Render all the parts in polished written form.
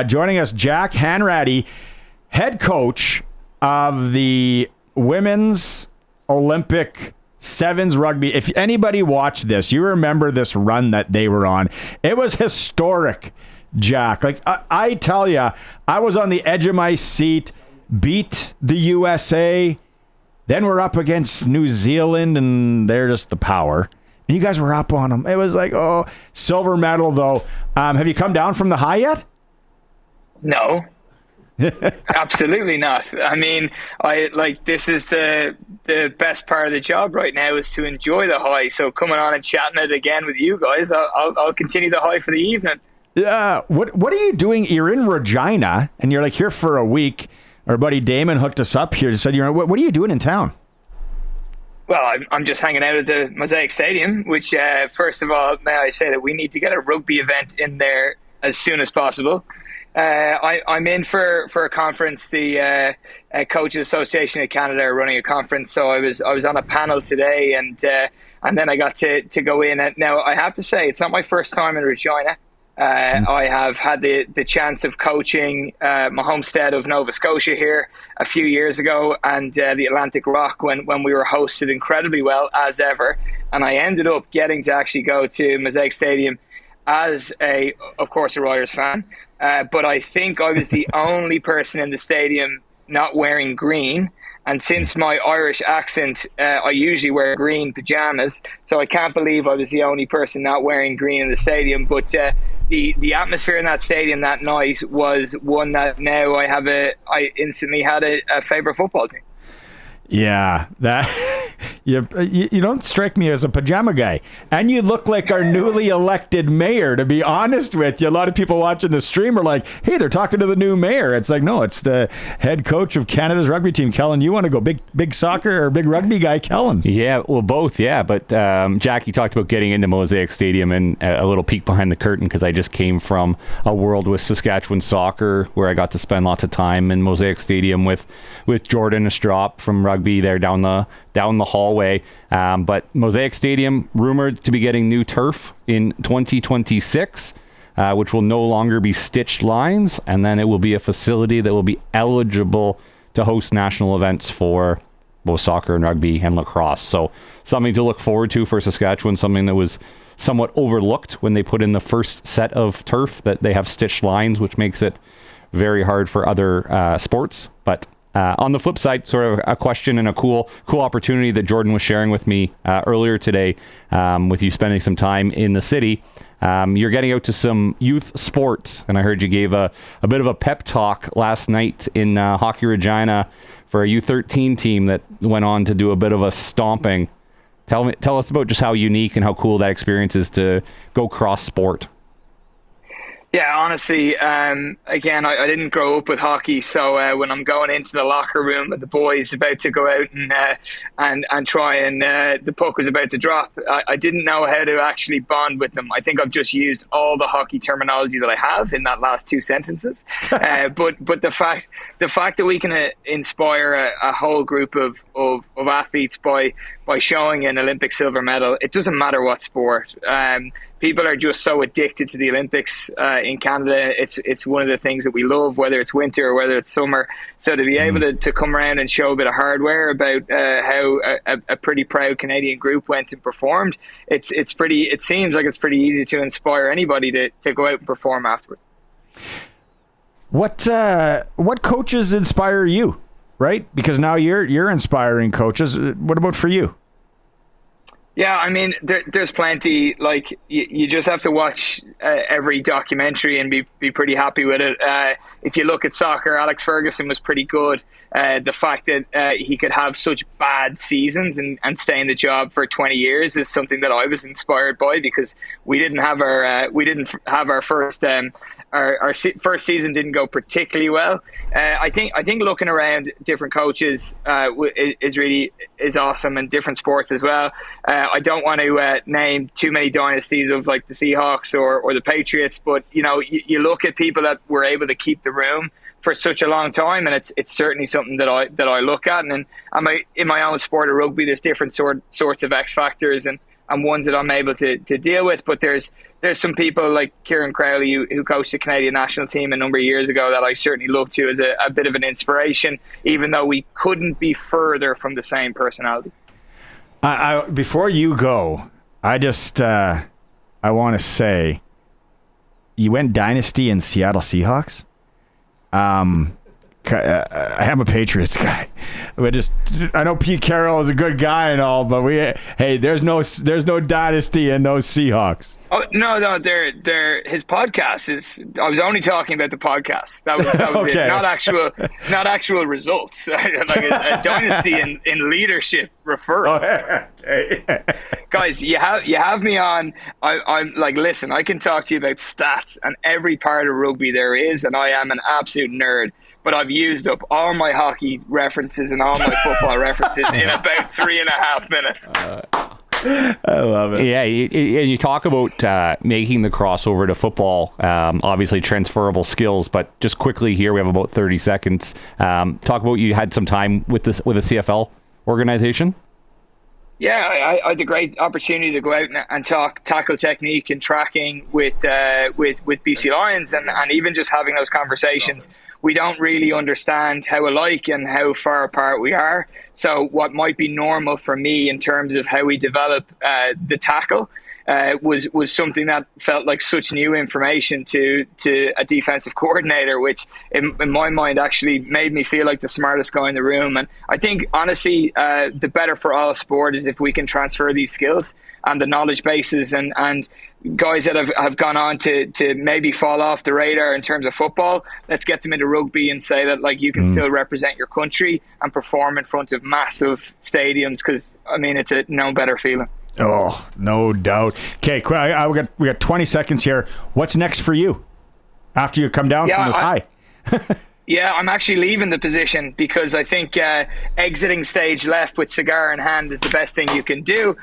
Joining us, Jack Hanratty, head coach of the Women's Olympic Sevens Rugby. If anybody watched this, you remember this run that they were on. It was historic, Jack. Like, I tell you, I was on the edge of my seat, beat the USA. Then we're up against New Zealand, and they're just the power. And you guys were up on them. It was like, oh, silver medal, though. Have you come down from the high yet? No. Absolutely not. I mean, this is the best part of the job right now is to enjoy the high. So coming on and chatting it again with you guys, I'll continue the high for the evening. Yeah. What are you doing? You're in Regina, and you're like here for a week. Our buddy Damon hooked us up here and said, what are you doing in town? Well, I'm just hanging out at the Mosaic Stadium, which, first of all, may I say that we need to get a rugby event in there as soon as possible. I'm in for a conference. The Coaches Association of Canada are running a conference, so I was on a panel today, and then I got to go in. And now I have to say, it's not my first time in Regina. I have had the chance of coaching my homestead of Nova Scotia here a few years ago, and the Atlantic Rock when we were hosted incredibly well as ever. And I ended up getting to actually go to Mosaic Stadium as of course, a Royals fan. But I think I was the only person in the stadium not wearing green. And since my Irish accent, I usually wear green pajamas. So I can't believe I was the only person not wearing green in the stadium. But the atmosphere in that stadium that night was one that now I instantly had a favorite football team. Yeah, that you don't strike me as a pajama guy, and you look like our newly elected mayor. To be honest with you, a lot of people watching the stream are like, "Hey, they're talking to the new mayor." It's like, no, it's the head coach of Canada's rugby team, Kellen. You want to go big soccer or big rugby guy, Kellen? Yeah, well, both. Yeah, but Jack, you talked about getting into Mosaic Stadium, and a little peek behind the curtain because I just came from a World with Saskatchewan Soccer where I got to spend lots of time in Mosaic Stadium with Jordan Estrop from rugby there down the hallway. But Mosaic Stadium rumored to be getting new turf in 2026, which will no longer be stitched lines, and then it will be a facility that will be eligible to host national events for both soccer and rugby and lacrosse. So something to look forward to for Saskatchewan, something that was somewhat overlooked when they put in the first set of turf, that they have stitched lines, which makes it very hard for other sports. But on the flip side, sort of a question and a cool opportunity that Jordan was sharing with me earlier today, with you spending some time in the city. You're getting out to some youth sports, and I heard you gave a bit of a pep talk last night in Hockey Regina for a U13 team that went on to do a bit of a stomping. Tell us about just how unique and how cool that experience is to go cross sport. Yeah, honestly, again, I didn't grow up with hockey, so when I'm going into the locker room with the boys about to go out and try and the puck was about to drop, I didn't know how to actually bond with them. I think I've just used all the hockey terminology that I have in that last two sentences. But the fact that we can inspire a whole group of athletes by showing an Olympic silver medal, it doesn't matter what sport. People are just so addicted to the Olympics in Canada. It's one of the things that we love, whether it's winter or whether it's summer. So to be able to come around and show a bit of hardware about how a pretty proud Canadian group went and performed, it seems like it's pretty easy to inspire anybody to go out and perform afterwards. What coaches inspire you, right? Because now you're inspiring coaches. What about for you? Yeah, I mean, there's plenty. Like, you just have to watch every documentary and be pretty happy with it. If you look at soccer, Alex Ferguson was pretty good. The fact that he could have such bad seasons and stay in the job for 20 years is something that I was inspired by, because we didn't have our first. Our first season didn't go particularly well. I think looking around different coaches is awesome, and different sports as well. I don't want to name too many dynasties of like the Seahawks or the Patriots, but you look at people that were able to keep the room for such a long time, and it's certainly something that I look at. And in my own sport of rugby, there's different sorts of X factors, and and ones that I'm able to deal with. But there's some people like Kieran Crowley who coached the Canadian national team a number of years ago that I certainly look to as a bit of an inspiration, even though we couldn't be further from the same personality. Before you go, I want to say, you went dynasty in Seattle Seahawks. I am a Patriots guy. I know Pete Carroll is a good guy and all, but there's no dynasty in those Seahawks. Oh no, they're his podcast is. I was only talking about the podcast. That was okay. It. Not actual results. Like a dynasty in leadership referral. Guys, you have me on. I'm like, listen, I can talk to you about stats and every part of rugby there is, and I am an absolute nerd. But I've used up all my hockey references and all my football references in about 3.5 minutes. I love it. Yeah, you talk about making the crossover to football, obviously transferable skills, but just quickly here, we have about 30 seconds. Talk about you had some time with a CFL organization. Yeah, I had a great opportunity to go out and talk tackle technique and tracking with BC Lions, and even just having those conversations. We don't really understand how alike and how far apart we are. So what might be normal for me in terms of how we develop the tackle was something that felt like such new information to a defensive coordinator, which in my mind actually made me feel like the smartest guy in the room. And I think, honestly, the better for all sport is if we can transfer these skills and the knowledge bases and guys that have gone on to maybe fall off the radar in terms of football, let's get them into rugby and say that, like, you can still represent your country and perform in front of massive stadiums, because, I mean, it's a no better feeling. Oh, no doubt. Okay, we got 20 seconds here. What's next for you after you come down from this high? Yeah, I'm actually leaving the position because I think exiting stage left with cigar in hand is the best thing you can do.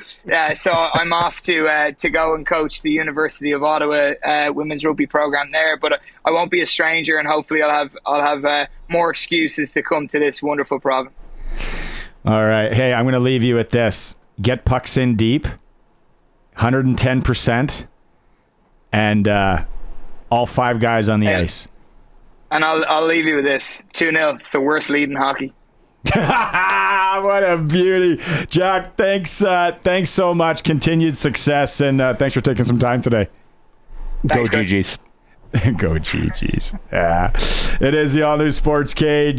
So I'm off to go and coach the University of Ottawa women's rugby program there. But I won't be a stranger, and hopefully I'll have more excuses to come to this wonderful province. All right. Hey, I'm going to leave you with this. Get pucks in deep, 110%, and all 5 guys on the ice. And I'll leave you with this. 2-0. It's the worst lead in hockey. What a beauty. Jack, thanks so much. Continued success, and thanks for taking some time today. Thanks, go GGs. Go GGs. Yeah. It is the All New Sports Cage.